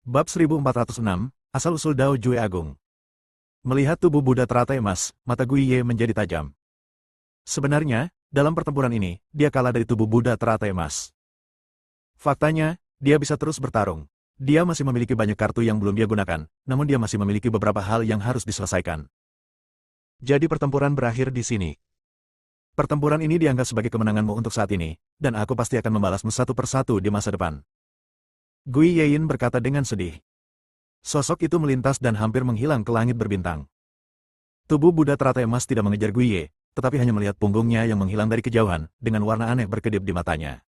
Bab 1406, Asal-usul Dao Jue Agung. Melihat tubuh Buddha teratai emas, mata Gui Ye menjadi tajam. Sebenarnya, dalam pertempuran ini, dia kalah dari tubuh Buddha teratai emas. Faktanya, dia bisa terus bertarung. Dia masih memiliki banyak kartu yang belum dia gunakan, namun dia masih memiliki beberapa hal yang harus diselesaikan. Jadi pertempuran berakhir di sini. Pertempuran ini dianggap sebagai kemenanganmu untuk saat ini, dan aku pasti akan membalasmu satu persatu di masa depan. Gui Yein berkata dengan sedih. Sosok itu melintas dan hampir menghilang ke langit berbintang. Tubuh Buddha teratai emas tidak mengejar Gui Ye, tetapi hanya melihat punggungnya yang menghilang dari kejauhan, dengan warna aneh berkedip di matanya.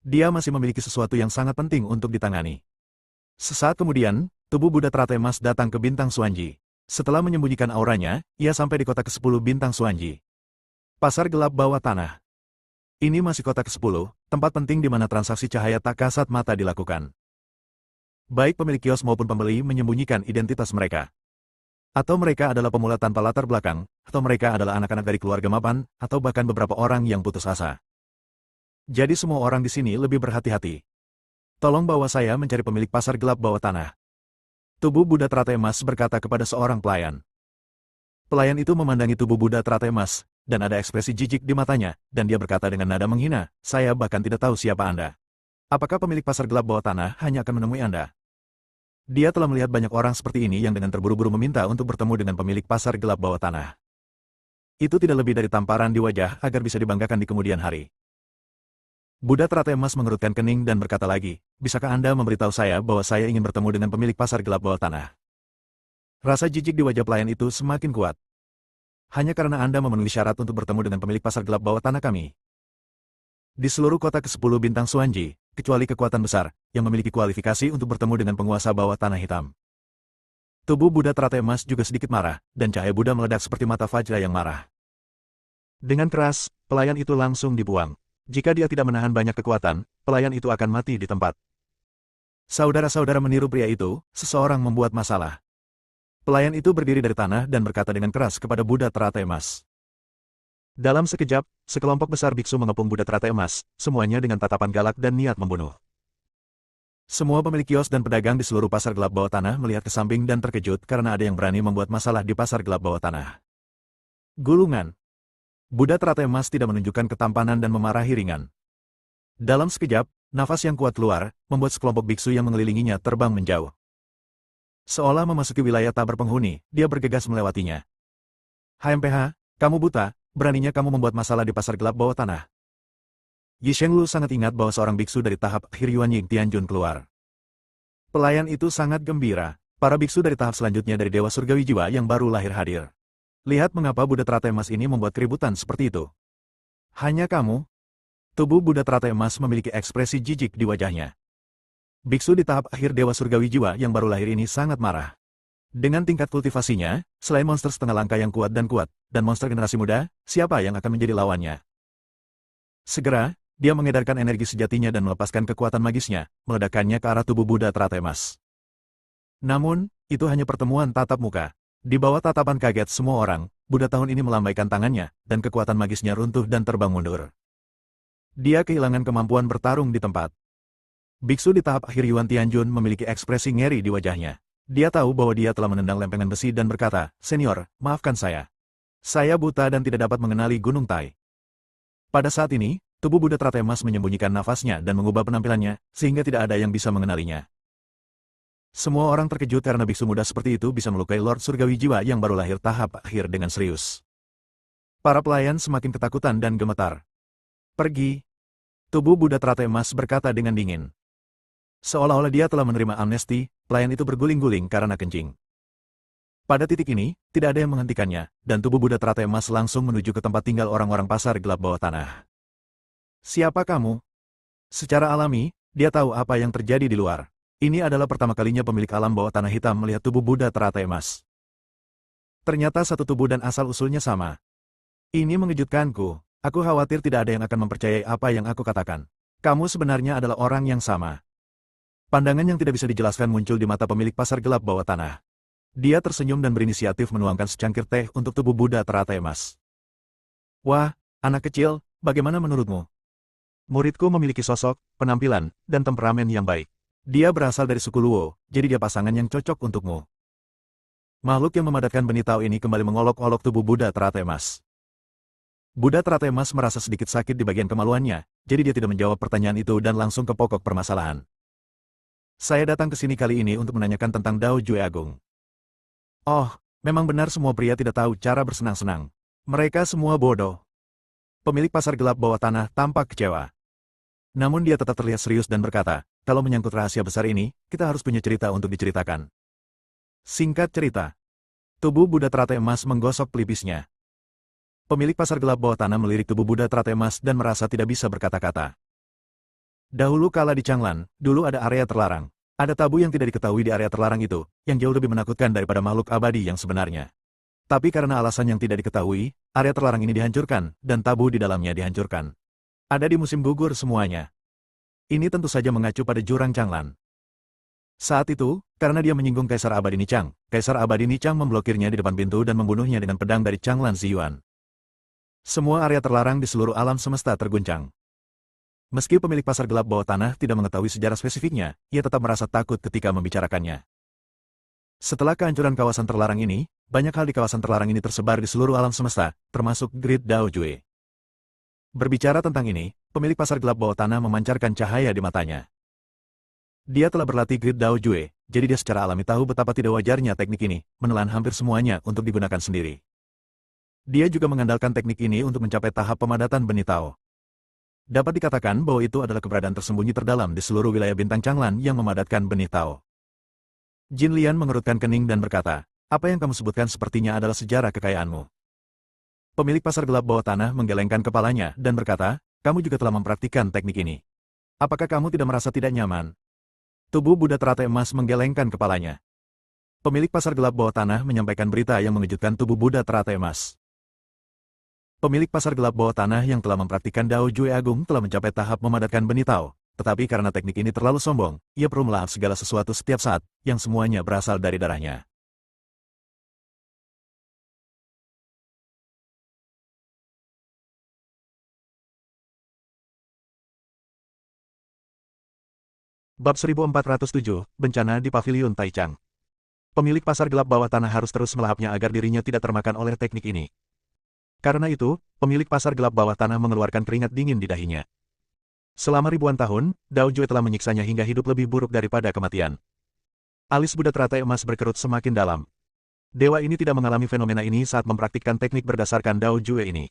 Dia masih memiliki sesuatu yang sangat penting untuk ditangani. Sesaat kemudian, tubuh Buddha teratai emas datang ke bintang Xuanji. Setelah menyembunyikan auranya, ia sampai di kota ke-10 bintang Xuanji. Pasar gelap bawah tanah. Ini masih kota ke-10, tempat penting di mana transaksi cahaya tak kasat mata dilakukan. Baik pemilik kios maupun pembeli menyembunyikan identitas mereka. Atau mereka adalah pemula tanpa latar belakang, atau mereka adalah anak-anak dari keluarga mapan, atau bahkan beberapa orang yang putus asa. Jadi semua orang di sini lebih berhati-hati. Tolong bawa saya mencari pemilik pasar gelap bawah tanah. Tubuh Buddha teratai emas berkata kepada seorang pelayan. Pelayan itu memandangi tubuh Buddha teratai emas, dan ada ekspresi jijik di matanya, dan dia berkata dengan nada menghina, saya bahkan tidak tahu siapa Anda. Apakah pemilik pasar gelap bawah tanah hanya akan menemui Anda? Dia telah melihat banyak orang seperti ini yang dengan terburu-buru meminta untuk bertemu dengan pemilik pasar gelap bawah tanah. Itu tidak lebih dari tamparan di wajah agar bisa dibanggakan di kemudian hari. Buddha teratai emas mengerutkan kening dan berkata lagi, bisakah Anda memberitahu saya bahwa saya ingin bertemu dengan pemilik pasar gelap bawah tanah? Rasa jijik di wajah pelayan itu semakin kuat. Hanya karena Anda memenuhi syarat untuk bertemu dengan pemilik pasar gelap bawah tanah kami. Di seluruh kota ke-10 bintang Xuanji, kecuali kekuatan besar, yang memiliki kualifikasi untuk bertemu dengan penguasa bawah tanah hitam. Tubuh Buddha teratai emas juga sedikit marah, dan cahaya Buddha meledak seperti mata Vajra yang marah. Dengan keras, pelayan itu langsung dibuang. Jika dia tidak menahan banyak kekuatan, pelayan itu akan mati di tempat. Saudara-saudara meniru pria itu, seseorang membuat masalah. Pelayan itu berdiri dari tanah dan berkata dengan keras kepada Buddha teratai emas. Dalam sekejap, sekelompok besar biksu mengepung Buddha teratai emas, semuanya dengan tatapan galak dan niat membunuh. Semua pemilik kios dan pedagang di seluruh pasar gelap bawah tanah melihat ke samping dan terkejut karena ada yang berani membuat masalah di pasar gelap bawah tanah. Gulungan. Buddha teratai emas tidak menunjukkan ketampanan dan memarahi ringan. Dalam sekejap, nafas yang kuat keluar, membuat sekelompok biksu yang mengelilinginya terbang menjauh. Seolah memasuki wilayah tak berpenghuni, dia bergegas melewatinya. HMPH, kamu buta, beraninya kamu membuat masalah di pasar gelap bawah tanah. Yi Shenglu sangat ingat bahwa seorang biksu dari tahap akhir Yuan Ying Tianjun keluar. Pelayan itu sangat gembira. Para biksu dari tahap selanjutnya dari Dewa Surgawi Jiwa yang baru lahir hadir. Lihat mengapa Buddha teratai emas ini membuat keributan seperti itu. Hanya kamu? Tubuh Buddha teratai emas memiliki ekspresi jijik di wajahnya. Biksu di tahap akhir Dewa Surgawi Jiwa yang baru lahir ini sangat marah. Dengan tingkat kultivasinya, selain monster setengah langka yang kuat, dan monster generasi muda, siapa yang akan menjadi lawannya? Segera, dia mengedarkan energi sejatinya dan melepaskan kekuatan magisnya, meledakkannya ke arah tubuh Buddha teratai emas. Namun, itu hanya pertemuan tatap muka. Di bawah tatapan kaget semua orang, Buddha tahun ini melambaikan tangannya, dan kekuatan magisnya runtuh dan terbang mundur. Dia kehilangan kemampuan bertarung di tempat. Biksu di tahap akhir Yuan Tianjun memiliki ekspresi ngeri di wajahnya. Dia tahu bahwa dia telah menendang lempengan besi dan berkata, Senior, maafkan saya. Saya buta dan tidak dapat mengenali Gunung Tai. Pada saat ini, tubuh Buddha teratai emas menyembunyikan nafasnya dan mengubah penampilannya, sehingga tidak ada yang bisa mengenalinya. Semua orang terkejut karena biksu muda seperti itu bisa melukai Lord Surgawi Jiwa yang baru lahir tahap akhir dengan serius. Para pelayan semakin ketakutan dan gemetar. Pergi. Tubuh Buddha teratai emas berkata dengan dingin. Seolah-olah dia telah menerima amnesti, pelayan itu berguling-guling karena kencing. Pada titik ini, tidak ada yang menghentikannya, dan tubuh Buddha teratai emas langsung menuju ke tempat tinggal orang-orang pasar gelap bawah tanah. Siapa kamu? Secara alami, dia tahu apa yang terjadi di luar. Ini adalah pertama kalinya pemilik alam bawah tanah hitam melihat tubuh Buddha teratai emas. Ternyata satu tubuh dan asal-usulnya sama. Ini mengejutkanku. Aku khawatir tidak ada yang akan mempercayai apa yang aku katakan. Kamu sebenarnya adalah orang yang sama. Pandangan yang tidak bisa dijelaskan muncul di mata pemilik pasar gelap bawah tanah. Dia tersenyum dan berinisiatif menuangkan secangkir teh untuk tubuh Buddha teratai emas. Wah, anak kecil, bagaimana menurutmu? Muridku memiliki sosok, penampilan, dan temperamen yang baik. Dia berasal dari suku Luo, jadi dia pasangan yang cocok untukmu. Makhluk yang memadatkan benih Tao ini kembali mengolok-olok tubuh Buddha teratai emas. Buddha teratai emas merasa sedikit sakit di bagian kemaluannya, jadi dia tidak menjawab pertanyaan itu dan langsung ke pokok permasalahan. Saya datang ke sini kali ini untuk menanyakan tentang Dao Jue Agung. Oh, memang benar semua pria tidak tahu cara bersenang-senang. Mereka semua bodoh. Pemilik pasar gelap bawah tanah tampak kecewa. Namun dia tetap terlihat serius dan berkata, kalau menyangkut rahasia besar ini, kita harus punya cerita untuk diceritakan. Singkat cerita, tubuh Buddha teratai emas menggosok pelipisnya. Pemilik pasar gelap bawah tanah melirik tubuh Buddha teratai emas dan merasa tidak bisa berkata-kata. Dahulu kala di Changlan, dulu ada area terlarang. Ada tabu yang tidak diketahui di area terlarang itu, yang jauh lebih menakutkan daripada makhluk abadi yang sebenarnya. Tapi karena alasan yang tidak diketahui, area terlarang ini dihancurkan, dan tabu di dalamnya dihancurkan. Ada di musim gugur semuanya. Ini tentu saja mengacu pada jurang Changlan. Saat itu, karena dia menyinggung Kaisar Abadi Nichang, Kaisar Abadi Nichang memblokirnya di depan pintu dan membunuhnya dengan pedang dari Changlan Ziyuan. Semua area terlarang di seluruh alam semesta terguncang. Meski pemilik pasar gelap bawah tanah tidak mengetahui sejarah spesifiknya, ia tetap merasa takut ketika membicarakannya. Setelah kehancuran kawasan terlarang ini, banyak hal di kawasan terlarang ini tersebar di seluruh alam semesta, termasuk Grid Dao Jue. Berbicara tentang ini, pemilik pasar gelap bawah tanah memancarkan cahaya di matanya. Dia telah berlatih Grid Dao Jue, jadi dia secara alami tahu betapa tidak wajarnya teknik ini, menelan hampir semuanya untuk digunakan sendiri. Dia juga mengandalkan teknik ini untuk mencapai tahap pemadatan benih Tao. Dapat dikatakan bahwa itu adalah keberadaan tersembunyi terdalam di seluruh wilayah bintang Changlan yang memadatkan benih Tao. Jin Lian mengerutkan kening dan berkata, apa yang kamu sebutkan sepertinya adalah sejarah kekayaanmu. Pemilik pasar gelap bawah tanah menggelengkan kepalanya dan berkata, kamu juga telah mempraktikkan teknik ini. Apakah kamu tidak merasa tidak nyaman? Tubuh Buddha teratai emas menggelengkan kepalanya. Pemilik pasar gelap bawah tanah menyampaikan berita yang mengejutkan tubuh Buddha teratai emas. Pemilik pasar gelap bawah tanah yang telah mempraktikkan Dao Jue Agung telah mencapai tahap memadatkan benih Tao, tetapi karena teknik ini terlalu sombong, ia perlu melahap segala sesuatu setiap saat, yang semuanya berasal dari darahnya. Bab 1407, Bencana di Paviliun Taichang. Pemilik pasar gelap bawah tanah harus terus melahapnya agar dirinya tidak termakan oleh teknik ini. Karena itu, pemilik pasar gelap bawah tanah mengeluarkan keringat dingin di dahinya. Selama ribuan tahun, Dao Jue telah menyiksanya hingga hidup lebih buruk daripada kematian. Alis Buddha teratai emas berkerut semakin dalam. Dewa ini tidak mengalami fenomena ini saat mempraktikkan teknik berdasarkan Dao Jue ini.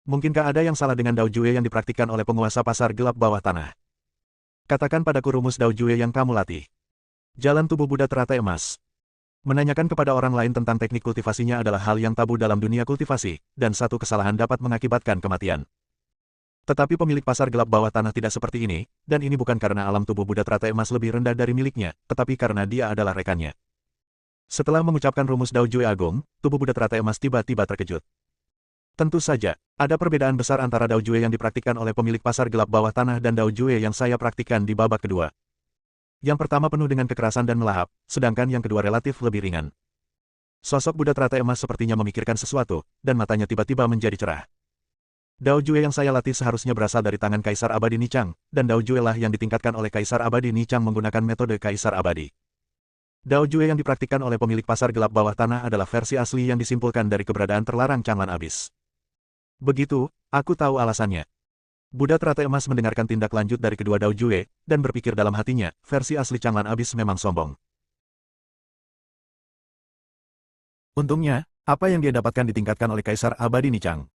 Mungkinkah ada yang salah dengan Dao Jue yang dipraktikkan oleh penguasa pasar gelap bawah tanah? Katakan padaku rumus Dao Jue yang kamu latih. Jalan tubuh Buddha teratai emas. Menanyakan kepada orang lain tentang teknik kultivasinya adalah hal yang tabu dalam dunia kultivasi, dan satu kesalahan dapat mengakibatkan kematian. Tetapi pemilik pasar gelap bawah tanah tidak seperti ini, dan ini bukan karena alam tubuh Buddha teratai emas lebih rendah dari miliknya, tetapi karena dia adalah rekannya. Setelah mengucapkan rumus Dao Jue Agung, tubuh Buddha teratai emas tiba-tiba terkejut. Tentu saja, ada perbedaan besar antara Dao Jue yang dipraktikkan oleh pemilik pasar gelap bawah tanah dan Dao Jue yang saya praktikkan di babak kedua. Yang pertama penuh dengan kekerasan dan melahap, sedangkan yang kedua relatif lebih ringan. Sosok Buddha teratai emas sepertinya memikirkan sesuatu, dan matanya tiba-tiba menjadi cerah. Dao Jue yang saya latih seharusnya berasal dari tangan Kaisar Abadi Nichang, dan Dao Jue lah yang ditingkatkan oleh Kaisar Abadi Nichang menggunakan metode Kaisar Abadi. Dao Jue yang dipraktikkan oleh pemilik pasar gelap bawah tanah adalah versi asli yang disimpulkan dari keberadaan terlarang Changlan Abyss. Begitu, aku tahu alasannya. Buddha teratai emas mendengarkan tindak lanjut dari kedua Dao Jue, dan berpikir dalam hatinya, versi asli Changlan Abyss memang sombong. Untungnya, apa yang dia dapatkan ditingkatkan oleh Kaisar Abadi Nichang.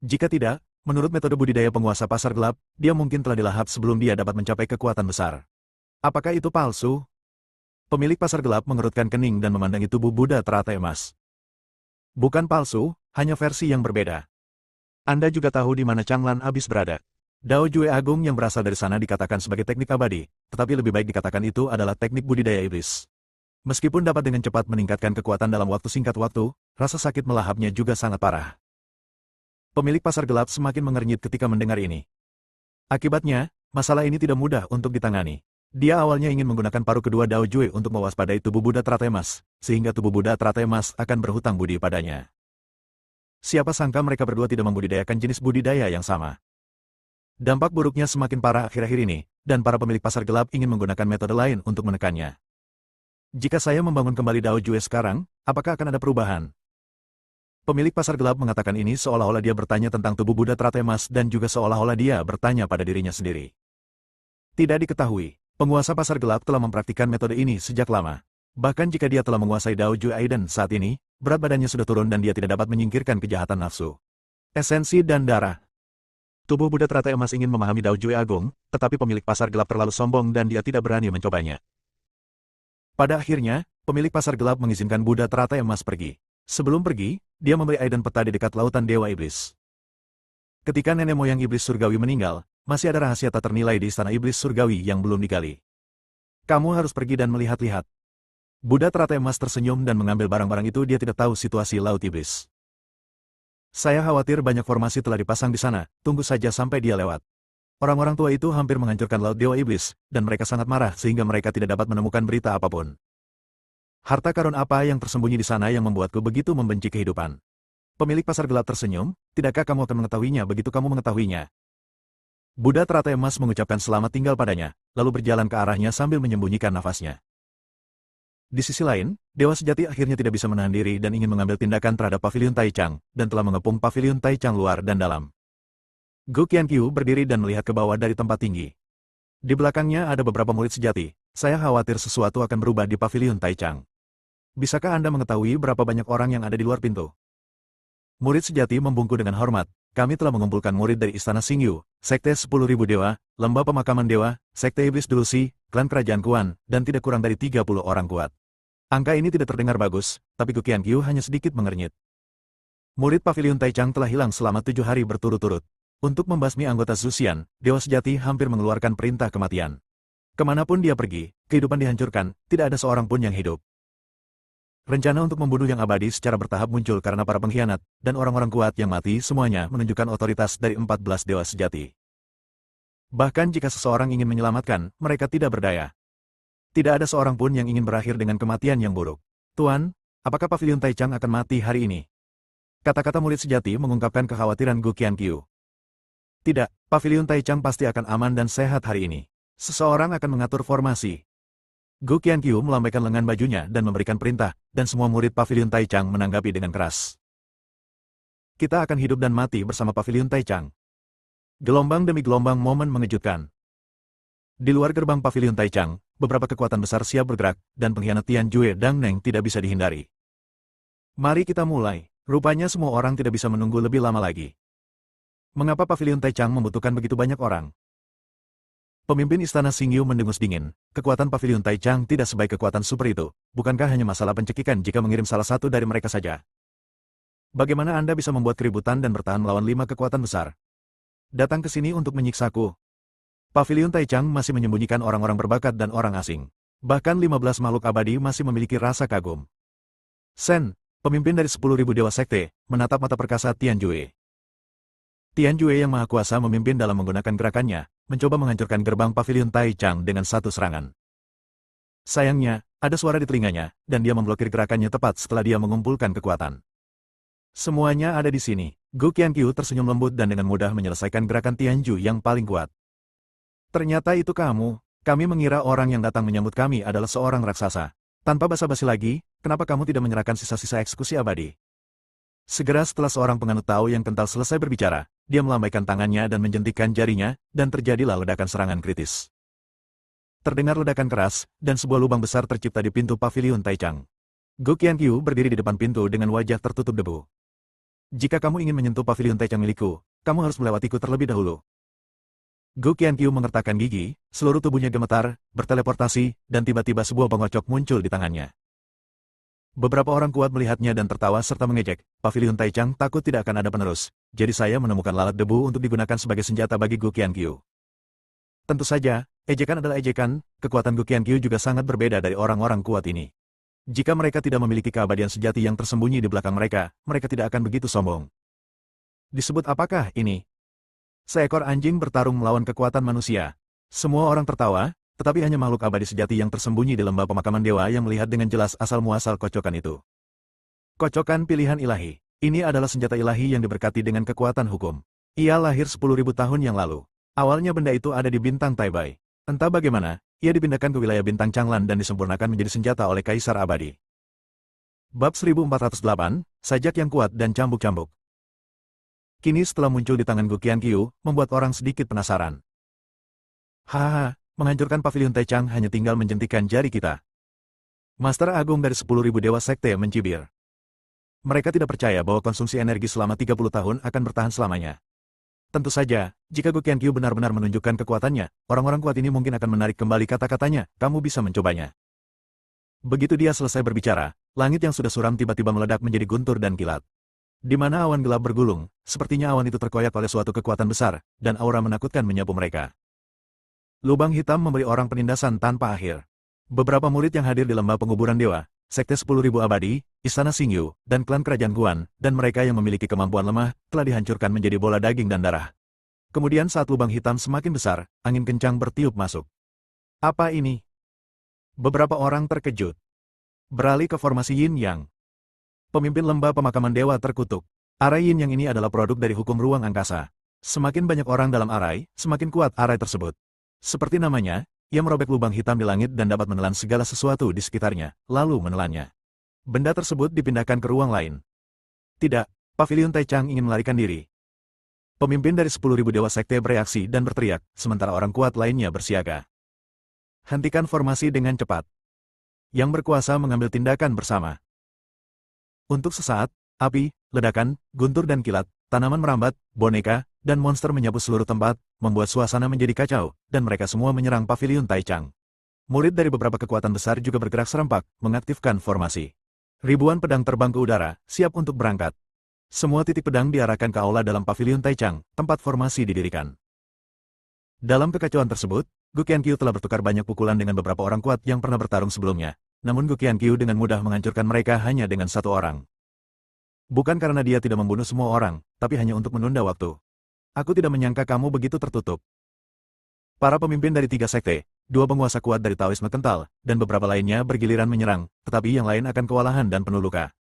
Jika tidak, menurut metode budidaya penguasa pasar gelap, dia mungkin telah dilahap sebelum dia dapat mencapai kekuatan besar. Apakah itu palsu? Pemilik pasar gelap mengerutkan kening dan memandangi tubuh Buddha teratai emas. Bukan palsu, hanya versi yang berbeda. Anda juga tahu di mana Changlan Abyss berada. Dao Jue Agung yang berasal dari sana dikatakan sebagai teknik abadi, tetapi lebih baik dikatakan itu adalah teknik budidaya iblis. Meskipun dapat dengan cepat meningkatkan kekuatan dalam waktu singkat waktu, rasa sakit melahapnya juga sangat parah. Pemilik pasar gelap semakin mengernyit ketika mendengar ini. Akibatnya, masalah ini tidak mudah untuk ditangani. Dia awalnya ingin menggunakan paruh kedua Dao Jue untuk mewaspadai tubuh Buddha teratai emas, sehingga tubuh Buddha teratai emas akan berhutang budi padanya. Siapa sangka mereka berdua tidak membudidayakan jenis budidaya yang sama. Dampak buruknya semakin parah akhir-akhir ini, dan para pemilik pasar gelap ingin menggunakan metode lain untuk menekannya. Jika saya membangun kembali Dao Jue sekarang, apakah akan ada perubahan? Pemilik pasar gelap mengatakan ini seolah-olah dia bertanya tentang tubuh Buddha teratai emas dan juga seolah-olah dia bertanya pada dirinya sendiri. Tidak diketahui, penguasa pasar gelap telah mempraktikkan metode ini sejak lama. Bahkan jika dia telah menguasai Dao Jue Aiden saat ini, berat badannya sudah turun dan dia tidak dapat menyingkirkan kejahatan nafsu. Esensi dan darah. Tubuh Buddha teratai emas ingin memahami Dao Jue Agung, tetapi pemilik pasar gelap terlalu sombong dan dia tidak berani mencobanya. Pada akhirnya, pemilik pasar gelap mengizinkan Buddha teratai emas pergi. Sebelum pergi, dia memberi Aiden peta di dekat lautan Dewa Iblis. Ketika nenek moyang Iblis Surgawi meninggal, masih ada rahasia tak ternilai di istana Iblis Surgawi yang belum digali. Kamu harus pergi dan melihat-lihat. Buddha teratai emas tersenyum dan mengambil barang-barang itu. Dia tidak tahu situasi Laut Iblis. Saya khawatir banyak formasi telah dipasang di sana, tunggu saja sampai dia lewat. Orang-orang tua itu hampir menghancurkan Laut Dewa Iblis, dan mereka sangat marah sehingga mereka tidak dapat menemukan berita apapun. Harta karun apa yang tersembunyi di sana yang membuatku begitu membenci kehidupan? Pemilik pasar gelap tersenyum, tidakkah kamu akan mengetahuinya begitu kamu mengetahuinya? Buddha teratai emas mengucapkan selamat tinggal padanya, lalu berjalan ke arahnya sambil menyembunyikan nafasnya. Di sisi lain, Dewa Sejati akhirnya tidak bisa menahan diri dan ingin mengambil tindakan terhadap Paviliun Taichang, dan telah mengepung Paviliun Taichang luar dan dalam. Gu Qianqiu berdiri dan melihat ke bawah dari tempat tinggi. Di belakangnya ada beberapa murid sejati. Saya khawatir sesuatu akan berubah di Paviliun Taichang. Bisakah Anda mengetahui berapa banyak orang yang ada di luar pintu? Murid sejati membungkuk dengan hormat. Kami telah mengumpulkan murid dari Istana Xingyu, Sekte 10.000 Dewa, Lembah Pemakaman Dewa, Sekte Iblis Delusi, Klan Kerajaan Kuan, dan tidak kurang dari 30 orang kuat. Angka ini tidak terdengar bagus, tapi Gu Qianqiu hanya sedikit mengernyit. Murid Paviliun Taichang telah hilang selama 7 hari berturut-turut. Untuk membasmi anggota Zuxian, Dewa Sejati hampir mengeluarkan perintah kematian. Kemanapun dia pergi, kehidupan dihancurkan, tidak ada seorang pun yang hidup. Rencana untuk membunuh yang abadi secara bertahap muncul karena para pengkhianat, dan orang-orang kuat yang mati semuanya menunjukkan otoritas dari 14 Dewa Sejati. Bahkan jika seseorang ingin menyelamatkan, mereka tidak berdaya. Tidak ada seorang pun yang ingin berakhir dengan kematian yang buruk. Tuan, apakah Paviliun Taichang akan mati hari ini? Kata-kata murid sejati mengungkapkan kekhawatiran Gu Qianqiu. Tidak, Paviliun Taichang pasti akan aman dan sehat hari ini. Seseorang akan mengatur formasi. Gu Qianqiu melambaikan lengan bajunya dan memberikan perintah, dan semua murid Paviliun Taichang menanggapi dengan keras. Kita akan hidup dan mati bersama Paviliun Taichang. Gelombang demi gelombang momen mengejutkan. Di luar gerbang Paviliun Taichang, beberapa kekuatan besar siap bergerak, dan pengkhianat Tian Jue Dang Neng tidak bisa dihindari. Mari kita mulai. Rupanya semua orang tidak bisa menunggu lebih lama lagi. Mengapa Paviliun Taichang membutuhkan begitu banyak orang? Pemimpin Istana Xingyu mendengus dingin. Kekuatan Paviliun Taichang tidak sebaik kekuatan super itu. Bukankah hanya masalah pencekikan jika mengirim salah satu dari mereka saja? Bagaimana Anda bisa membuat keributan dan bertahan melawan 5 kekuatan besar? Datang ke sini untuk menyiksaku. Paviliun Taichang masih menyembunyikan orang-orang berbakat dan orang asing. Bahkan 15 makhluk abadi masih memiliki rasa kagum. Sen, pemimpin dari 10.000 Dewa Sekte, menatap mata perkasa Tian Jue. Tian Jue yang maha kuasa memimpin dalam menggunakan gerakannya, mencoba menghancurkan gerbang Paviliun Taichang dengan satu serangan. Sayangnya, ada suara di telinganya, dan dia memblokir gerakannya tepat setelah dia mengumpulkan kekuatan. Semuanya ada di sini. Gu Qianqiu tersenyum lembut dan dengan mudah menyelesaikan gerakan Tianju yang paling kuat. Ternyata itu kamu. Kami mengira orang yang datang menyambut kami adalah seorang raksasa. Tanpa basa-basi lagi, kenapa kamu tidak menyerahkan sisa-sisa eksekusi abadi? Segera setelah seorang penganut Tao yang kental selesai berbicara, dia melambaikan tangannya dan menjentikkan jarinya, dan terjadilah ledakan serangan kritis. Terdengar ledakan keras, dan sebuah lubang besar tercipta di pintu Paviliun Taichang. Gu Qianqiu berdiri di depan pintu dengan wajah tertutup debu. Jika kamu ingin menyentuh Paviliun Taichang milikku, kamu harus melewatiku terlebih dahulu. Gu Qianqiu mengertakkan gigi, seluruh tubuhnya gemetar, berteleportasi, dan tiba-tiba sebuah pengocok muncul di tangannya. Beberapa orang kuat melihatnya dan tertawa serta mengejek. Paviliun Taichang takut tidak akan ada penerus, jadi saya menemukan lalat debu untuk digunakan sebagai senjata bagi Gu Qianqiu. Tentu saja, ejekan adalah ejekan, kekuatan Gu Qianqiu juga sangat berbeda dari orang-orang kuat ini. Jika mereka tidak memiliki keabadian sejati yang tersembunyi di belakang mereka, mereka tidak akan begitu sombong. Disebut apakah ini? Seekor anjing bertarung melawan kekuatan manusia. Semua orang tertawa, tetapi hanya makhluk abadi sejati yang tersembunyi di lembah pemakaman dewa yang melihat dengan jelas asal-muasal kocokan itu. Kocokan pilihan ilahi. Ini adalah senjata ilahi yang diberkati dengan kekuatan hukum. Ia lahir 10.000 tahun yang lalu. Awalnya benda itu ada di bintang Taibai. Entah bagaimana, ia dipindahkan ke wilayah bintang Changlan dan disempurnakan menjadi senjata oleh Kaisar Abadi. Bab 1408, Sajak yang kuat dan cambuk-cambuk. Kini setelah muncul di tangan Gu Qianqiu, membuat orang sedikit penasaran. Hahaha, menghancurkan pavilion Taichang hanya tinggal menjentikan jari kita. Master Agung dari 10.000 Dewa Sekte mencibir. Mereka tidak percaya bahwa konsumsi energi selama 30 tahun akan bertahan selamanya. Tentu saja, jika Gu Qianqiu benar-benar menunjukkan kekuatannya, orang-orang kuat ini mungkin akan menarik kembali kata-katanya, kamu bisa mencobanya. Begitu dia selesai berbicara, langit yang sudah suram tiba-tiba meledak menjadi guntur dan kilat. Di mana awan gelap bergulung, sepertinya awan itu terkoyak oleh suatu kekuatan besar, dan aura menakutkan menyapu mereka. Lubang hitam memberi orang penindasan tanpa akhir. Beberapa murid yang hadir di lembah penguburan dewa, Sekte 10.000 Abadi, Istana Xingyu, dan klan Kerajaan Guan, dan mereka yang memiliki kemampuan lemah, telah dihancurkan menjadi bola daging dan darah. Kemudian saat lubang hitam semakin besar, angin kencang bertiup masuk. Apa ini? Beberapa orang terkejut. Beralih ke formasi Yin Yang. Pemimpin lembah pemakaman dewa terkutuk. Arai Yin Yang ini adalah produk dari hukum ruang angkasa. Semakin banyak orang dalam arai, semakin kuat arai tersebut. Seperti namanya, ia merobek lubang hitam di langit dan dapat menelan segala sesuatu di sekitarnya, lalu menelannya. Benda tersebut dipindahkan ke ruang lain. Tidak, pavilion Taichang ingin melarikan diri. Pemimpin dari 10.000 Dewa Sekte bereaksi dan berteriak, sementara orang kuat lainnya bersiaga. Hentikan formasi dengan cepat. Yang berkuasa mengambil tindakan bersama. Untuk sesaat, api, ledakan, guntur dan kilat, tanaman merambat, boneka, dan monster menyapu seluruh tempat, membuat suasana menjadi kacau, dan mereka semua menyerang pavilion Taichang. Murid dari beberapa kekuatan besar juga bergerak serempak, mengaktifkan formasi. Ribuan pedang terbang ke udara, siap untuk berangkat. Semua titik pedang diarahkan ke aula dalam pavilion Taichang, tempat formasi didirikan. Dalam kekacauan tersebut, Gu Qianqiu telah bertukar banyak pukulan dengan beberapa orang kuat yang pernah bertarung sebelumnya, namun Gu Qianqiu dengan mudah menghancurkan mereka hanya dengan satu orang. Bukan karena dia tidak membunuh semua orang, tapi hanya untuk menunda waktu. Aku tidak menyangka kamu begitu tertutup. Para pemimpin dari 3 sekte, 2 penguasa kuat dari Taoisme kental, dan beberapa lainnya bergiliran menyerang, tetapi yang lain akan kewalahan dan penuh luka.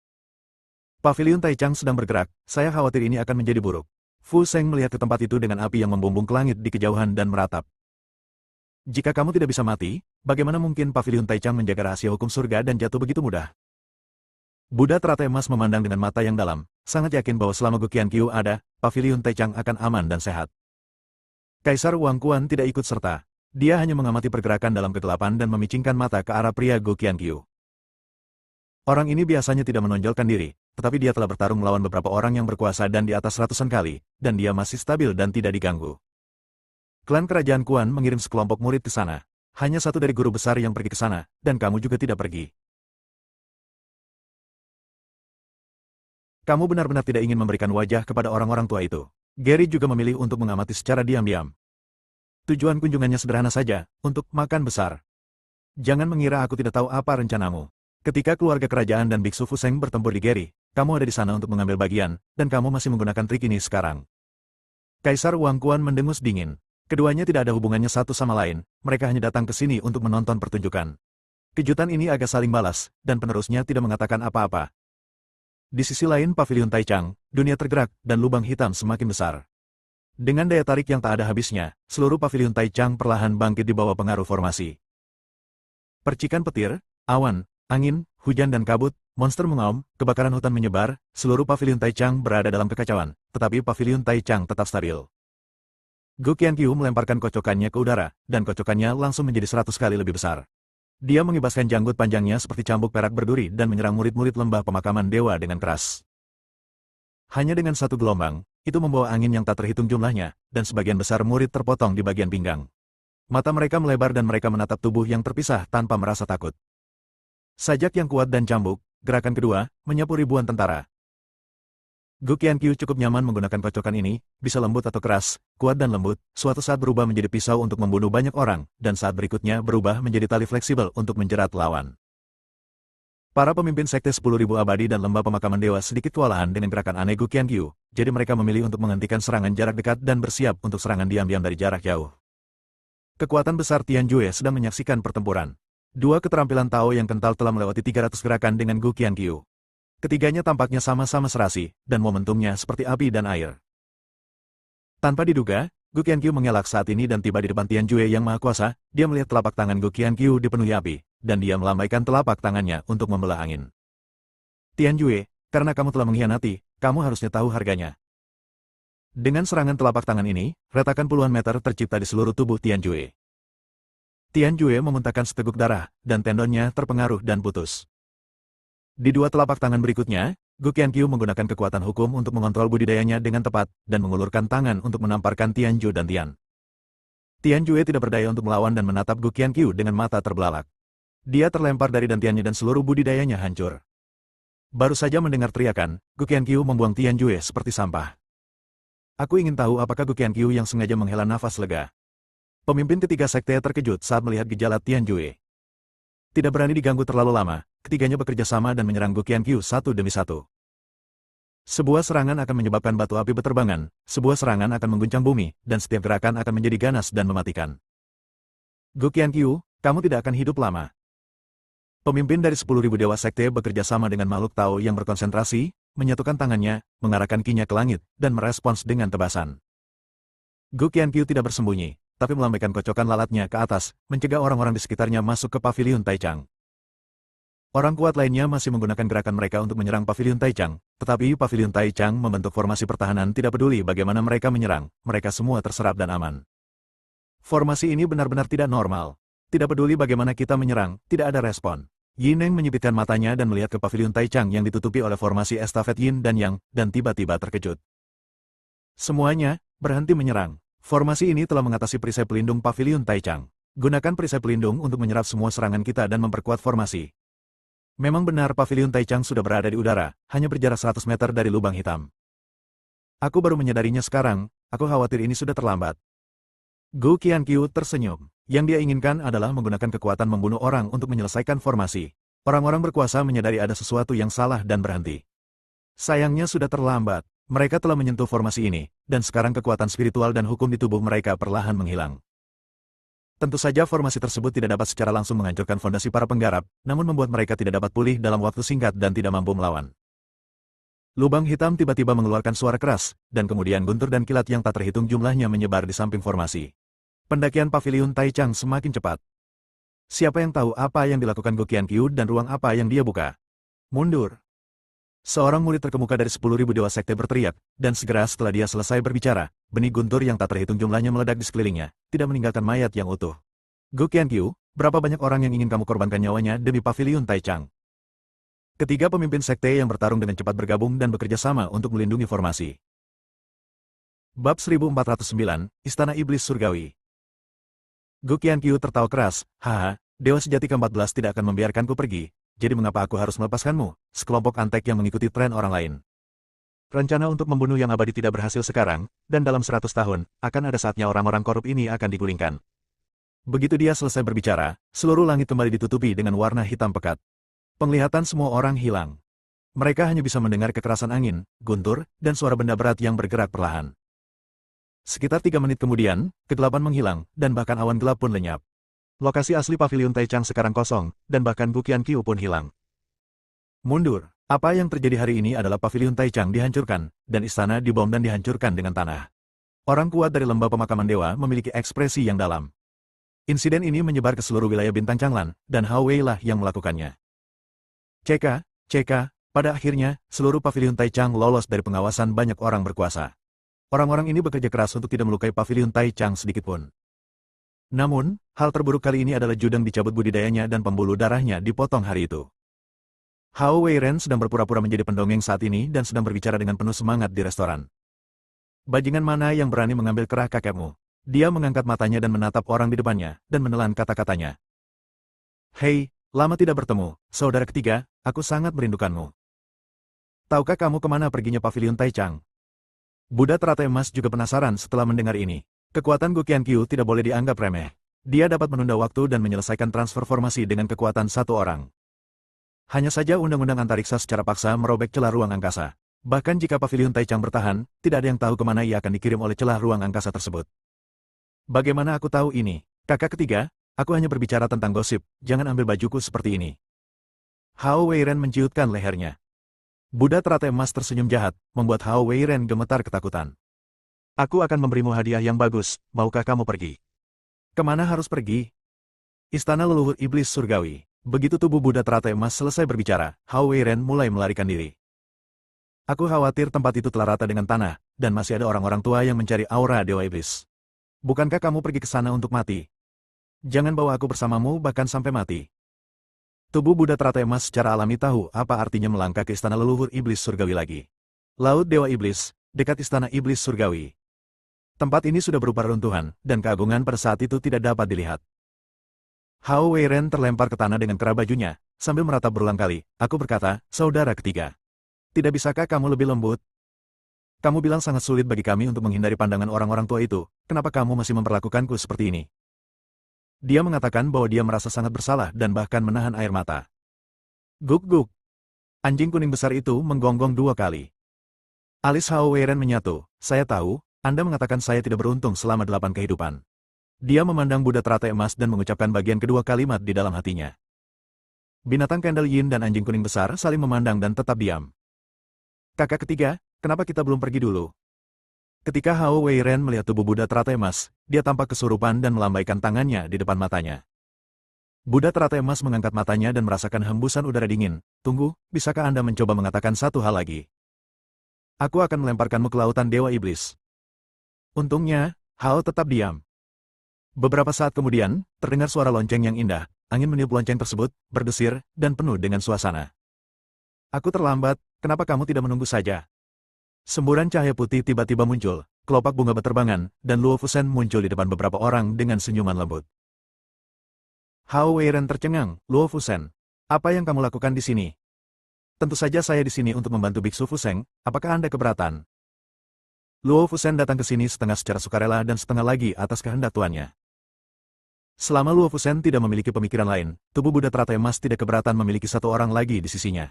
Pavilion Taichang sedang bergerak, saya khawatir ini akan menjadi buruk. Fu Seng melihat ke tempat itu dengan api yang membumbung ke langit di kejauhan dan meratap. Jika kamu tidak bisa mati, bagaimana mungkin Pavilion Taichang menjaga rahasia hukum surga dan jatuh begitu mudah? Buddha teratai emas memandang dengan mata yang dalam, sangat yakin bahwa selama Gu Qianqiu ada, Pavilion Taichang akan aman dan sehat. Kaisar Wang Quan tidak ikut serta. Dia hanya mengamati pergerakan dalam kegelapan dan memicingkan mata ke arah pria Gu Qianqiu. Orang ini biasanya tidak menonjolkan diri, tetapi dia telah bertarung melawan beberapa orang yang berkuasa dan di atas ratusan kali, dan dia masih stabil dan tidak diganggu. Klan Kerajaan Guan mengirim sekelompok murid ke sana. Hanya satu dari guru besar yang pergi ke sana, dan kamu juga tidak pergi. Kamu benar-benar tidak ingin memberikan wajah kepada orang-orang tua itu. Gary juga memilih untuk mengamati secara diam-diam. Tujuan kunjungannya sederhana saja, untuk makan besar. Jangan mengira aku tidak tahu apa rencanamu. Ketika keluarga kerajaan dan Biksu Fu Seng bertempur di Gary, kamu ada di sana untuk mengambil bagian, dan kamu masih menggunakan trik ini sekarang. Kaisar Wang Quan mendengus dingin. Keduanya tidak ada hubungannya satu sama lain, mereka hanya datang ke sini untuk menonton pertunjukan. Kejutan ini agak saling balas, dan penerusnya tidak mengatakan apa-apa. Di sisi lain pavilion Taichang, dunia tergerak, dan lubang hitam semakin besar. Dengan daya tarik yang tak ada habisnya, seluruh pavilion Taichang perlahan bangkit di bawah pengaruh formasi. Percikan petir, awan, angin, hujan dan kabut, monster mengaum, kebakaran hutan menyebar, seluruh pavilion Taichang berada dalam kekacauan, tetapi pavilion Taichang tetap stabil. Gu Qianqiu melemparkan kocokannya ke udara, dan kocokannya langsung menjadi 100 kali lebih besar. Dia mengibaskan janggut panjangnya seperti cambuk perak berduri dan menyerang murid-murid lembah pemakaman dewa dengan keras. Hanya dengan satu gelombang, itu membawa angin yang tak terhitung jumlahnya, dan sebagian besar murid terpotong di bagian pinggang. Mata mereka melebar dan mereka menatap tubuh yang terpisah tanpa merasa takut. Sajak yang kuat dan cambuk, gerakan kedua, menyapu ribuan tentara. Gu Qianqiu cukup nyaman menggunakan kocokan ini, bisa lembut atau keras, kuat dan lembut, suatu saat berubah menjadi pisau untuk membunuh banyak orang, dan saat berikutnya berubah menjadi tali fleksibel untuk menjerat lawan. Para pemimpin Sekte 10.000 Abadi dan Lembah Pemakaman Dewa sedikit kewalahan dengan gerakan aneh Gu Qianqiu, jadi mereka memilih untuk menghentikan serangan jarak dekat dan bersiap untuk serangan diam-diam dari jarak jauh. Kekuatan besar Tianjue sedang menyaksikan pertempuran. Dua keterampilan Tao yang kental telah melewati 300 gerakan dengan Gu Qianqiu. Ketiganya tampaknya sama-sama serasi, dan momentumnya seperti api dan air. Tanpa diduga, Gu Qianqiu mengelak saat ini dan tiba di depan Tian Jue yang maha kuasa. Dia melihat telapak tangan Gu Qianqiu dipenuhi api, dan dia melambaikan telapak tangannya untuk membelah angin. Tian Jue, karena kamu telah mengkhianati, kamu harusnya tahu harganya. Dengan serangan telapak tangan ini, retakan puluhan meter tercipta di seluruh tubuh Tian Jue. Tian Jue memuntahkan seteguk darah, dan tendonnya terpengaruh dan putus. Di dua telapak tangan berikutnya, Gu Qianqiu menggunakan kekuatan hukum untuk mengontrol budidayanya dengan tepat, dan mengulurkan tangan untuk menamparkan Tian Ju dan Tian. Tian Jue tidak berdaya untuk melawan dan menatap Gu Qianqiu dengan mata terbelalak. Dia terlempar dari dantiannya dan seluruh budidayanya hancur. Baru saja mendengar teriakan, Gu Qianqiu membuang Tian Jue seperti sampah. Aku ingin tahu apakah Gu Qianqiu yang sengaja menghela nafas lega. Pemimpin ketiga sekte terkejut saat melihat gejala Tian Jue. Tidak berani diganggu terlalu lama, ketiganya bekerja sama dan menyerang Gu Qianqiu satu demi satu. Sebuah serangan akan menyebabkan batu api berterbangan, sebuah serangan akan mengguncang bumi, dan setiap gerakan akan menjadi ganas dan mematikan. Gu Qianqiu, kamu tidak akan hidup lama. Pemimpin dari 10.000 dewa sekte bekerja sama dengan makhluk Tao yang berkonsentrasi, menyatukan tangannya, mengarahkan kinya ke langit, dan merespons dengan tebasan. Gu Qianqiu tidak bersembunyi, tapi melambaikan kocokan lalatnya ke atas, mencegah orang-orang di sekitarnya masuk ke paviliun Taichang. Orang kuat lainnya masih menggunakan gerakan mereka untuk menyerang paviliun Taichang, tetapi paviliun Taichang membentuk formasi pertahanan tidak peduli bagaimana mereka menyerang, mereka semua terserap dan aman. Formasi ini benar-benar tidak normal. Tidak peduli bagaimana kita menyerang, tidak ada respon. Yineng menyipitkan matanya dan melihat ke paviliun Taichang yang ditutupi oleh formasi estafet Yin dan Yang, dan tiba-tiba terkejut. Semuanya berhenti menyerang. Formasi ini telah mengatasi perisai pelindung paviliun Taichang. Gunakan perisai pelindung untuk menyerap semua serangan kita dan memperkuat formasi. Memang benar paviliun Taichang sudah berada di udara, hanya berjarak 100 meter dari lubang hitam. Aku baru menyadarinya sekarang, aku khawatir ini sudah terlambat. Gu Qianqiu tersenyum. Yang dia inginkan adalah menggunakan kekuatan membunuh orang untuk menyelesaikan formasi. Orang-orang berkuasa menyadari ada sesuatu yang salah dan berhenti. Sayangnya sudah terlambat. Mereka telah menyentuh formasi ini, dan sekarang kekuatan spiritual dan hukum di tubuh mereka perlahan menghilang. Tentu saja formasi tersebut tidak dapat secara langsung menghancurkan fondasi para penggarap, namun membuat mereka tidak dapat pulih dalam waktu singkat dan tidak mampu melawan. Lubang hitam tiba-tiba mengeluarkan suara keras, dan kemudian guntur dan kilat yang tak terhitung jumlahnya menyebar di samping formasi. Pendakian paviliun Taichang semakin cepat. Siapa yang tahu apa yang dilakukan Gu Qianqiu dan ruang apa yang dia buka? Mundur! Seorang murid terkemuka dari 10.000 dewa sekte berteriak, dan segera setelah dia selesai berbicara, benih guntur yang tak terhitung jumlahnya meledak di sekelilingnya, tidak meninggalkan mayat yang utuh. Gu Qianqiu, berapa banyak orang yang ingin kamu korbankan nyawanya demi paviliun Taichang? Ketiga pemimpin sekte yang bertarung dengan cepat bergabung dan bekerja sama untuk melindungi formasi. Bab 1409, Istana Iblis Surgawi. Gu Qianqiu tertawa keras, haha, dewa sejati ke-14 tidak akan membiarkanku pergi, jadi mengapa aku harus melepaskanmu, sekelompok antek yang mengikuti tren orang lain. Rencana untuk membunuh yang abadi tidak berhasil sekarang, dan dalam 100 tahun, akan ada saatnya orang-orang korup ini akan digulingkan. Begitu dia selesai berbicara, seluruh langit kembali ditutupi dengan warna hitam pekat. Penglihatan semua orang hilang. Mereka hanya bisa mendengar kekerasan angin, guntur, dan suara benda berat yang bergerak perlahan. Sekitar 3 menit kemudian, kegelapan menghilang, dan bahkan awan gelap pun lenyap. Lokasi asli paviliun Taichang sekarang kosong, dan bahkan Gu Qianqiu pun hilang. Mundur. Apa yang terjadi hari ini adalah paviliun Taichang dihancurkan, dan istana dibom dan dihancurkan dengan tanah. Orang kuat dari lembah pemakaman dewa memiliki ekspresi yang dalam. Insiden ini menyebar ke seluruh wilayah Bintang Changlan, dan Hao Wei lah yang melakukannya. Ceka, pada akhirnya, seluruh paviliun Taichang lolos dari pengawasan banyak orang berkuasa. Orang-orang ini bekerja keras untuk tidak melukai paviliun Taichang sedikitpun. Namun, hal terburuk kali ini adalah Judeng dicabut budidayanya dan pembuluh darahnya dipotong hari itu. Hao Weiren sedang berpura-pura menjadi pendongeng saat ini dan sedang berbicara dengan penuh semangat di restoran. Bajingan mana yang berani mengambil kerah kakekmu? Dia mengangkat matanya dan menatap orang di depannya, dan menelan kata-katanya. Hei, lama tidak bertemu, saudara ketiga, aku sangat merindukanmu. Tahukah kamu kemana perginya paviliun Taichang? Buddha teratai emas juga penasaran setelah mendengar ini. Kekuatan Gu Qianqiu tidak boleh dianggap remeh. Dia dapat menunda waktu dan menyelesaikan transfer formasi dengan kekuatan satu orang. Hanya saja undang-undang antariksa secara paksa merobek celah ruang angkasa. Bahkan jika paviliun Taichang bertahan, tidak ada yang tahu kemana ia akan dikirim oleh celah ruang angkasa tersebut. Bagaimana aku tahu ini? Kakak ketiga, aku hanya berbicara tentang gosip, jangan ambil bajuku seperti ini. Hao Weiren menciutkan lehernya. Buddha teratai emas tersenyum jahat, membuat Hao Weiren gemetar ketakutan. Aku akan memberimu hadiah yang bagus, maukah kamu pergi? Kemana harus pergi? Istana leluhur iblis surgawi. Begitu tubuh Buddha teratai emas selesai berbicara, Hao Weiren mulai melarikan diri. Aku khawatir tempat itu telah rata dengan tanah, dan masih ada orang-orang tua yang mencari aura Dewa Iblis. Bukankah kamu pergi ke sana untuk mati? Jangan bawa aku bersamamu bahkan sampai mati. Tubuh Buddha teratai emas secara alami tahu apa artinya melangkah ke istana leluhur iblis surgawi lagi. Laut Dewa Iblis, dekat istana iblis surgawi. Tempat ini sudah berupa reruntuhan, dan keagungan pada saat itu tidak dapat dilihat. Hao Weiren terlempar ke tanah dengan kerah bajunya, sambil meratap berulang kali. Aku berkata, saudara ketiga. Tidak bisakah kamu lebih lembut? Kamu bilang sangat sulit bagi kami untuk menghindari pandangan orang-orang tua itu, kenapa kamu masih memperlakukanku seperti ini? Dia mengatakan bahwa dia merasa sangat bersalah dan bahkan menahan air mata. Guk-guk. Anjing kuning besar itu menggonggong 2 kali. Alis Hao Weiren menyatu. Saya tahu, Anda mengatakan saya tidak beruntung selama 8 kehidupan. Dia memandang Buddha teratai emas dan mengucapkan bagian kedua kalimat di dalam hatinya. Binatang Candle Yin dan anjing kuning besar saling memandang dan tetap diam. Kakak ketiga, kenapa kita belum pergi dulu? Ketika Hao Weiren melihat tubuh Buddha teratai emas, dia tampak kesurupan dan melambaikan tangannya di depan matanya. Buddha teratai emas mengangkat matanya dan merasakan hembusan udara dingin. Tunggu, bisakah Anda mencoba mengatakan satu hal lagi? Aku akan melemparkanmu ke lautan Dewa Iblis. Untungnya, Hao tetap diam. Beberapa saat kemudian, terdengar suara lonceng yang indah. Angin meniup lonceng tersebut, berdesir, dan penuh dengan suasana. Aku terlambat, kenapa kamu tidak menunggu saja? Semburan cahaya putih tiba-tiba muncul, kelopak bunga berterbangan, dan Luo Fusen muncul di depan beberapa orang dengan senyuman lembut. Hao Weiren tercengang. Luo Fusen, apa yang kamu lakukan di sini? Tentu saja saya di sini untuk membantu Biksu Fuseng, apakah Anda keberatan? Luo Fusen datang ke sini setengah secara sukarela dan setengah lagi atas kehendak tuannya. Selama Luo Fusen tidak memiliki pemikiran lain, tubuh Buddha teratai emas tidak keberatan memiliki satu orang lagi di sisinya.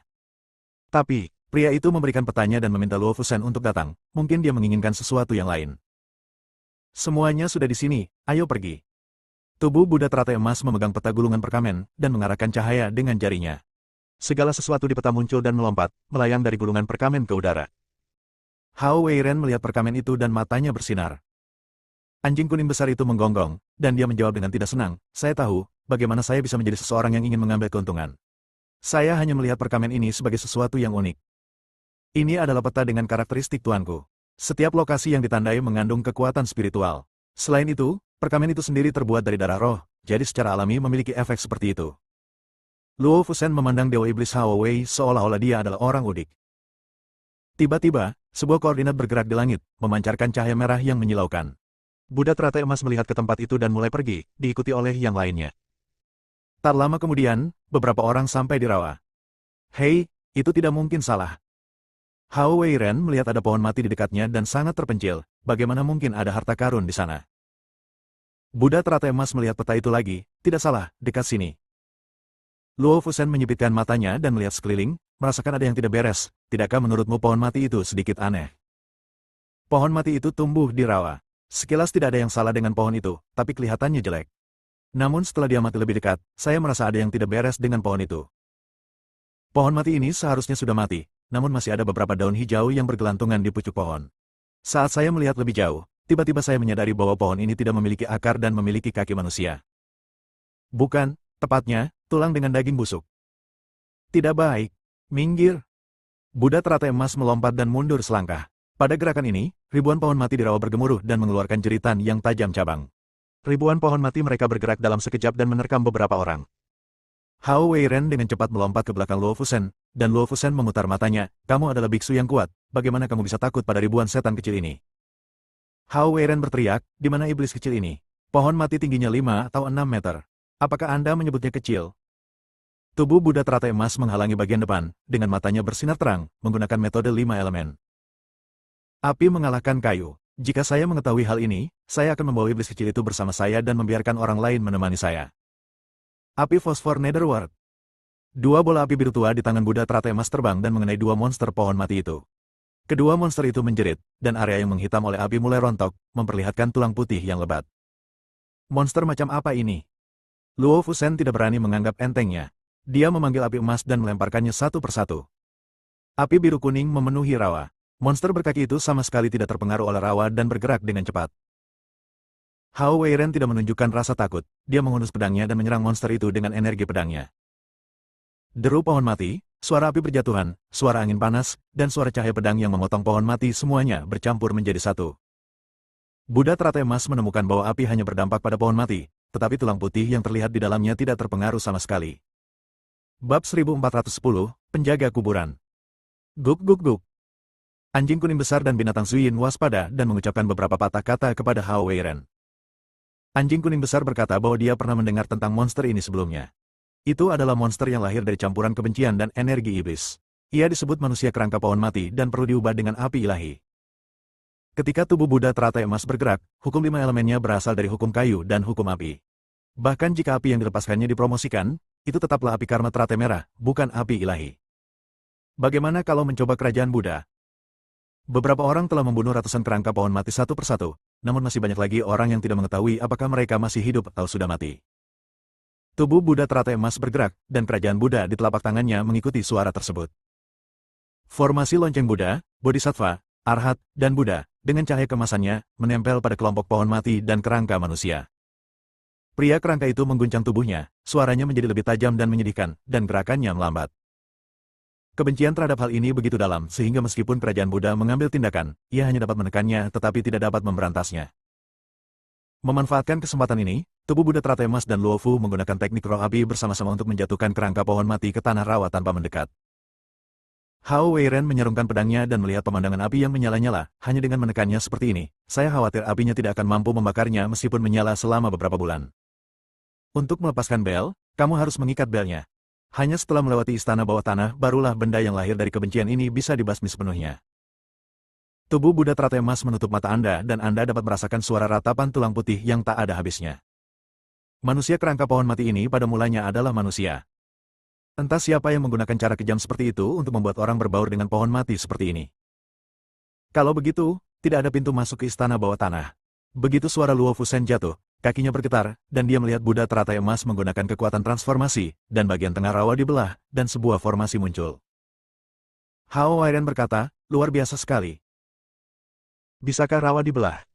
Tapi, pria itu memberikan petanya dan meminta Luo Fusen untuk datang, mungkin dia menginginkan sesuatu yang lain. Semuanya sudah di sini, ayo pergi. Tubuh Buddha teratai emas memegang peta gulungan perkamen, dan mengarahkan cahaya dengan jarinya. Segala sesuatu di peta muncul dan melompat, melayang dari gulungan perkamen ke udara. Hao Weiren melihat perkamen itu dan matanya bersinar. Anjing kuning besar itu menggonggong, dan dia menjawab dengan tidak senang, saya tahu, bagaimana saya bisa menjadi seseorang yang ingin mengambil keuntungan. Saya hanya melihat perkamen ini sebagai sesuatu yang unik. Ini adalah peta dengan karakteristik tuanku. Setiap lokasi yang ditandai mengandung kekuatan spiritual. Selain itu, perkamen itu sendiri terbuat dari darah roh, jadi secara alami memiliki efek seperti itu. Luo Fusen memandang Dewa Iblis Hao Wei seolah-olah dia adalah orang udik. Tiba-tiba, sebuah koordinat bergerak di langit, memancarkan cahaya merah yang menyilaukan. Buddha teratai emas melihat ke tempat itu dan mulai pergi, diikuti oleh yang lainnya. Tak lama kemudian, beberapa orang sampai di rawa. Hei, itu tidak mungkin salah. Hao Weiren melihat ada pohon mati di dekatnya dan sangat terpencil, bagaimana mungkin ada harta karun di sana. Buddha teratai emas melihat peta itu lagi, tidak salah, dekat sini. Luo Fusen menyipitkan matanya dan melihat sekeliling, merasakan ada yang tidak beres, tidakkah menurutmu pohon mati itu sedikit aneh? Pohon mati itu tumbuh di rawa. Sekilas tidak ada yang salah dengan pohon itu, tapi kelihatannya jelek. Namun setelah dia mati lebih dekat, saya merasa ada yang tidak beres dengan pohon itu. Pohon mati ini seharusnya sudah mati, namun masih ada beberapa daun hijau yang bergelantungan di pucuk pohon. Saat saya melihat lebih jauh, tiba-tiba saya menyadari bahwa pohon ini tidak memiliki akar dan memiliki kaki manusia. Bukan, tepatnya, tulang dengan daging busuk. Tidak baik. Minggir. Buddha teratai emas melompat dan mundur selangkah. Pada gerakan ini, ribuan pohon mati di rawa bergemuruh dan mengeluarkan jeritan yang tajam cabang. Ribuan pohon mati mereka bergerak dalam sekejap dan menerkam beberapa orang. Hao Weiren dengan cepat melompat ke belakang Luo Fusen, dan Luo Fusen memutar matanya, kamu adalah biksu yang kuat, bagaimana kamu bisa takut pada ribuan setan kecil ini? Hao Weiren berteriak, di mana iblis kecil ini? Pohon mati tingginya 5 atau 6 meter. Apakah Anda menyebutnya kecil? Tubuh Buddha teratai emas menghalangi bagian depan, dengan matanya bersinar terang, menggunakan metode 5 elemen. Api mengalahkan kayu. Jika saya mengetahui hal ini, saya akan membawa iblis kecil itu bersama saya dan membiarkan orang lain menemani saya. Api fosfor Netherworld. 2 bola api biru tua di tangan Buddha teratai emas terbang dan mengenai 2 monster pohon mati itu. Kedua monster itu menjerit, dan area yang menghitam oleh api mulai rontok, memperlihatkan tulang putih yang lebat. Monster macam apa ini? Luo Fusen tidak berani menganggap entengnya. Dia memanggil api emas dan melemparkannya satu persatu. Api biru kuning memenuhi rawa. Monster berkaki itu sama sekali tidak terpengaruh oleh rawa dan bergerak dengan cepat. Hao Weiren tidak menunjukkan rasa takut, dia menghunus pedangnya dan menyerang monster itu dengan energi pedangnya. Deru pohon mati, suara api berjatuhan, suara angin panas, dan suara cahaya pedang yang memotong pohon mati semuanya bercampur menjadi satu. Buddha teratai emas menemukan bahwa api hanya berdampak pada pohon mati, tetapi tulang putih yang terlihat di dalamnya tidak terpengaruh sama sekali. Bab 1410, Penjaga Kuburan. Guk guk guk. Anjing kuning besar dan binatang Zuyin waspada dan mengucapkan beberapa patah kata kepada Hao Weiren. Anjing kuning besar berkata bahwa dia pernah mendengar tentang monster ini sebelumnya. Itu adalah monster yang lahir dari campuran kebencian dan energi iblis. Ia disebut manusia kerangka pohon mati dan perlu diubah dengan api ilahi. Ketika tubuh Buddha teratai emas bergerak, hukum 5 elemennya berasal dari hukum kayu dan hukum api. Bahkan jika api yang dilepaskannya dipromosikan, itu tetaplah api karma teratai merah, bukan api ilahi. Bagaimana kalau mencoba kerajaan Buddha? Beberapa orang telah membunuh ratusan kerangka pohon mati satu persatu, namun masih banyak lagi orang yang tidak mengetahui apakah mereka masih hidup atau sudah mati. Tubuh Buddha teratai emas bergerak, dan kerajaan Buddha di telapak tangannya mengikuti suara tersebut. Formasi lonceng Buddha, Bodhisattva, Arhat, dan Buddha, dengan cahaya kemasannya, menempel pada kelompok pohon mati dan kerangka manusia. Pria kerangka itu mengguncang tubuhnya, suaranya menjadi lebih tajam dan menyedihkan, dan gerakannya melambat. Kebencian terhadap hal ini begitu dalam sehingga meskipun kerajaan Buddha mengambil tindakan, ia hanya dapat menekannya tetapi tidak dapat memberantasnya. Memanfaatkan kesempatan ini, tubuh Buddha teratai emas dan Luofu menggunakan teknik roh api bersama-sama untuk menjatuhkan kerangka pohon mati ke tanah rawa tanpa mendekat. Hao Weiren menyerungkan pedangnya dan melihat pemandangan api yang menyala-nyala, hanya dengan menekannya seperti ini, saya khawatir apinya tidak akan mampu membakarnya meskipun menyala selama beberapa bulan. Untuk melepaskan bel, kamu harus mengikat belnya. Hanya setelah melewati istana bawah tanah, barulah benda yang lahir dari kebencian ini bisa dibasmi sepenuhnya. Tubuh Buddha teratai emas menutup mata Anda dan Anda dapat merasakan suara ratapan tulang putih yang tak ada habisnya. Manusia kerangka pohon mati ini pada mulanya adalah manusia. Entah siapa yang menggunakan cara kejam seperti itu untuk membuat orang berbaur dengan pohon mati seperti ini. Kalau begitu, tidak ada pintu masuk ke istana bawah tanah. Begitu suara Luo Fusen jatuh, kakinya bergetar, dan dia melihat Buddha teratai emas menggunakan kekuatan transformasi, dan bagian tengah rawa dibelah, dan sebuah formasi muncul. Hao Weiren berkata, luar biasa sekali. Bisakah rawa dibelah?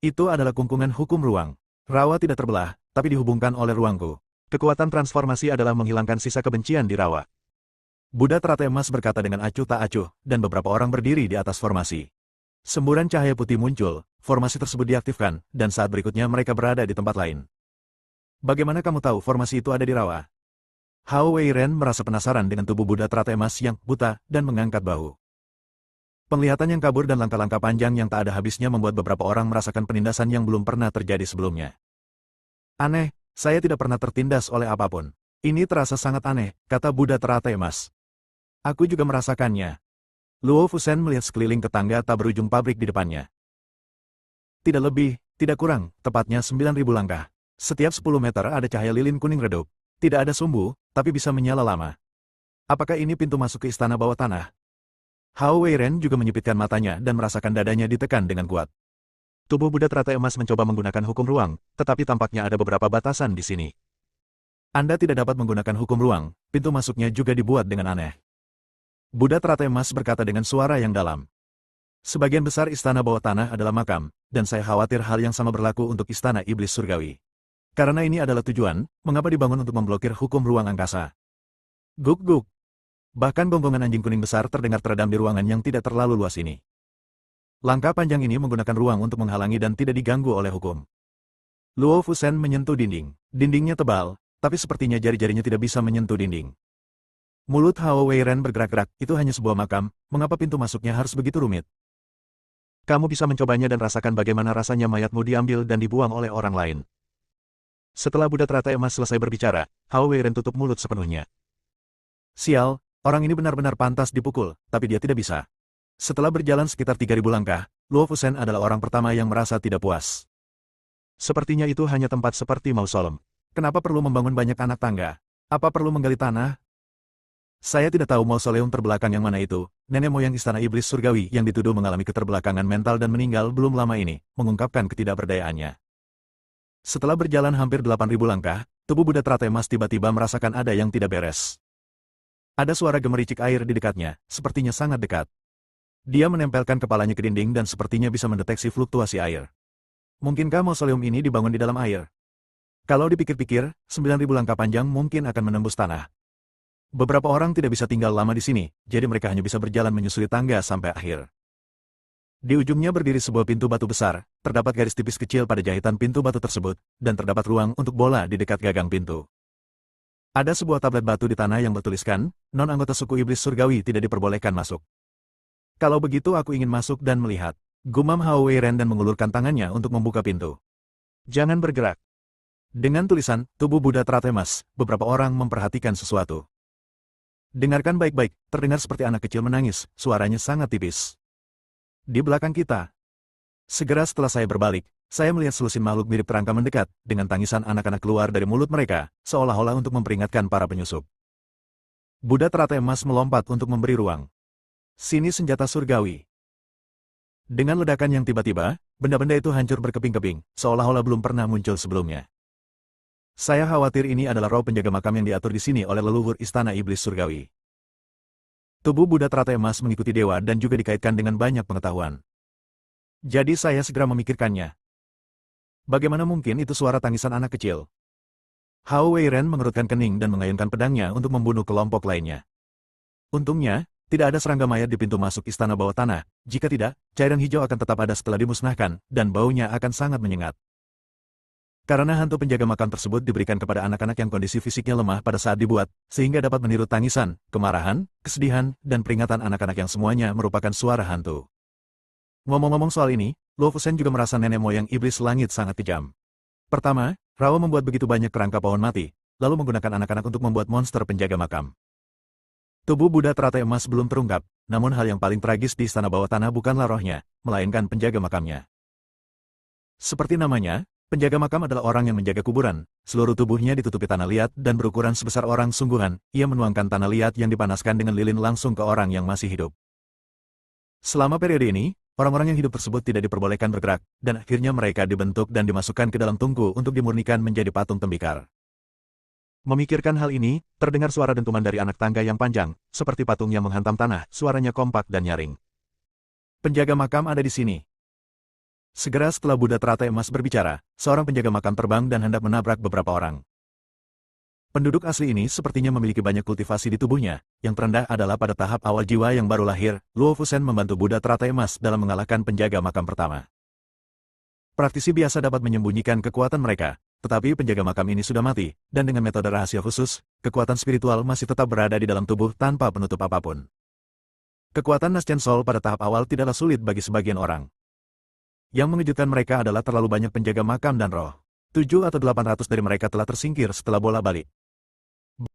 Itu adalah kungkungan hukum ruang. Rawa tidak terbelah, tapi dihubungkan oleh ruangku. Kekuatan transformasi adalah menghilangkan sisa kebencian di rawa. Buddha teratai emas berkata dengan acuh tak acuh, dan beberapa orang berdiri di atas formasi. Semburan cahaya putih muncul, formasi tersebut diaktifkan, dan saat berikutnya mereka berada di tempat lain. Bagaimana kamu tahu formasi itu ada di rawa? Hao Weiren merasa penasaran dengan tubuh Buddha teratai emas yang buta dan mengangkat bahu. Penglihatan yang kabur dan langkah-langkah panjang yang tak ada habisnya membuat beberapa orang merasakan penindasan yang belum pernah terjadi sebelumnya. Aneh, saya tidak pernah tertindas oleh apapun. Ini terasa sangat aneh, kata Buddha teratai emas. Aku juga merasakannya. Luo Fusen melihat sekeliling ke tangga tak berujung pabrik di depannya. Tidak lebih, tidak kurang, tepatnya 9.000 langkah. Setiap 10 meter ada cahaya lilin kuning redup. Tidak ada sumbu, tapi bisa menyala lama. Apakah ini pintu masuk ke istana bawah tanah? Hao Weiren juga menyipitkan matanya dan merasakan dadanya ditekan dengan kuat. Tubuh Buddha teratai emas mencoba menggunakan hukum ruang, tetapi tampaknya ada beberapa batasan di sini. Anda tidak dapat menggunakan hukum ruang, pintu masuknya juga dibuat dengan aneh. Buddha teratai emas berkata dengan suara yang dalam. Sebagian besar istana bawah tanah adalah makam, dan saya khawatir hal yang sama berlaku untuk istana iblis surgawi. Karena ini adalah tujuan, mengapa dibangun untuk memblokir hukum ruang angkasa? Guk-guk. Bahkan gonggongan anjing kuning besar terdengar teredam di ruangan yang tidak terlalu luas ini. Langkah panjang ini menggunakan ruang untuk menghalangi dan tidak diganggu oleh hukum. Luo Fusen menyentuh dinding. Dindingnya tebal, tapi sepertinya jari-jarinya tidak bisa menyentuh dinding. Mulut Hao Weiren bergerak-gerak, itu hanya sebuah makam, mengapa pintu masuknya harus begitu rumit? Kamu bisa mencobanya dan rasakan bagaimana rasanya mayatmu diambil dan dibuang oleh orang lain. Setelah Buddha teratai emas selesai berbicara, Hao Weiren tutup mulut sepenuhnya. Sial, orang ini benar-benar pantas dipukul, tapi dia tidak bisa. Setelah berjalan sekitar 3.000 langkah, Luo Fusen adalah orang pertama yang merasa tidak puas. Sepertinya itu hanya tempat seperti mausolem. Kenapa perlu membangun banyak anak tangga? Apa perlu menggali tanah? Saya tidak tahu mausoleum terbelakang yang mana itu. Nenek moyang istana iblis surgawi yang dituduh mengalami keterbelakangan mental dan meninggal belum lama ini, mengungkapkan ketidakberdayaannya. Setelah berjalan hampir 8.000 langkah, tubuh Buddha teratai emas tiba-tiba merasakan ada yang tidak beres. Ada suara gemericik air di dekatnya, sepertinya sangat dekat. Dia menempelkan kepalanya ke dinding dan sepertinya bisa mendeteksi fluktuasi air. Mungkinkah mausoleum ini dibangun di dalam air? Kalau dipikir-pikir, 9.000 langkah panjang mungkin akan menembus tanah. Beberapa orang tidak bisa tinggal lama di sini, jadi mereka hanya bisa berjalan menyusuri tangga sampai akhir. Di ujungnya berdiri sebuah pintu batu besar, terdapat garis tipis kecil pada jahitan pintu batu tersebut, dan terdapat ruang untuk bola di dekat gagang pintu. Ada sebuah tablet batu di tanah yang bertuliskan, non-anggota suku iblis surgawi tidak diperbolehkan masuk. Kalau begitu aku ingin masuk dan melihat. Gumam Hao Wei Ren dan mengulurkan tangannya untuk membuka pintu. Jangan bergerak. Dengan tulisan, tubuh Buddha teratai emas, beberapa orang memperhatikan sesuatu. Dengarkan baik-baik, terdengar seperti anak kecil menangis, suaranya sangat tipis. Di belakang kita. Segera setelah saya berbalik, saya melihat selusin makhluk mirip kerangka mendekat, dengan tangisan anak-anak keluar dari mulut mereka, seolah-olah untuk memperingatkan para penyusup. Buddha teratai emas melompat untuk memberi ruang. Sini senjata surgawi. Dengan ledakan yang tiba-tiba, benda-benda itu hancur berkeping-keping, seolah-olah belum pernah muncul sebelumnya. Saya khawatir ini adalah roh penjaga makam yang diatur di sini oleh leluhur istana iblis surgawi. Tubuh Buddha teratai emas mengikuti dewa dan juga dikaitkan dengan banyak pengetahuan. Jadi saya segera memikirkannya. Bagaimana mungkin itu suara tangisan anak kecil? Hao Wei Ren mengerutkan kening dan mengayunkan pedangnya untuk membunuh kelompok lainnya. Untungnya, tidak ada serangga mayat di pintu masuk istana bawah tanah. Jika tidak, cairan hijau akan tetap ada setelah dimusnahkan, dan baunya akan sangat menyengat. Karena hantu penjaga makam tersebut diberikan kepada anak-anak yang kondisi fisiknya lemah pada saat dibuat, sehingga dapat meniru tangisan, kemarahan, kesedihan, dan peringatan anak-anak yang semuanya merupakan suara hantu. Ngomong-ngomong soal ini, Luo Fusen juga merasa nenek moyang iblis langit sangat kejam. Pertama, Rawa membuat begitu banyak kerangka pohon mati, lalu menggunakan anak-anak untuk membuat monster penjaga makam. Tubuh Buddha teratai emas belum terungkap, namun hal yang paling tragis di istana bawah tanah bukanlah rohnya, melainkan penjaga makamnya. Seperti namanya, penjaga makam adalah orang yang menjaga kuburan. Seluruh tubuhnya ditutupi tanah liat dan berukuran sebesar orang sungguhan. Ia menuangkan tanah liat yang dipanaskan dengan lilin langsung ke orang yang masih hidup. Selama periode ini, orang-orang yang hidup tersebut tidak diperbolehkan bergerak, dan akhirnya mereka dibentuk dan dimasukkan ke dalam tungku untuk dimurnikan menjadi patung tembikar. Memikirkan hal ini, terdengar suara dentuman dari anak tangga yang panjang, seperti patung yang menghantam tanah, suaranya kompak dan nyaring. Penjaga makam ada di sini. Segera setelah Buddha teratai emas berbicara, seorang penjaga makam terbang dan hendak menabrak beberapa orang. Penduduk asli ini sepertinya memiliki banyak kultivasi di tubuhnya. Yang terendah adalah pada tahap awal jiwa yang baru lahir. Luo Fusen membantu Buddha teratai emas dalam mengalahkan penjaga makam pertama. Praktisi biasa dapat menyembunyikan kekuatan mereka, tetapi penjaga makam ini sudah mati, dan dengan metode rahasia khusus, kekuatan spiritual masih tetap berada di dalam tubuh tanpa penutup apapun. Kekuatan Naschen Soul pada tahap awal tidaklah sulit bagi sebagian orang. Yang mengejutkan mereka adalah terlalu banyak penjaga makam dan roh. 7 atau 800 dari mereka telah tersingkir setelah bola balik.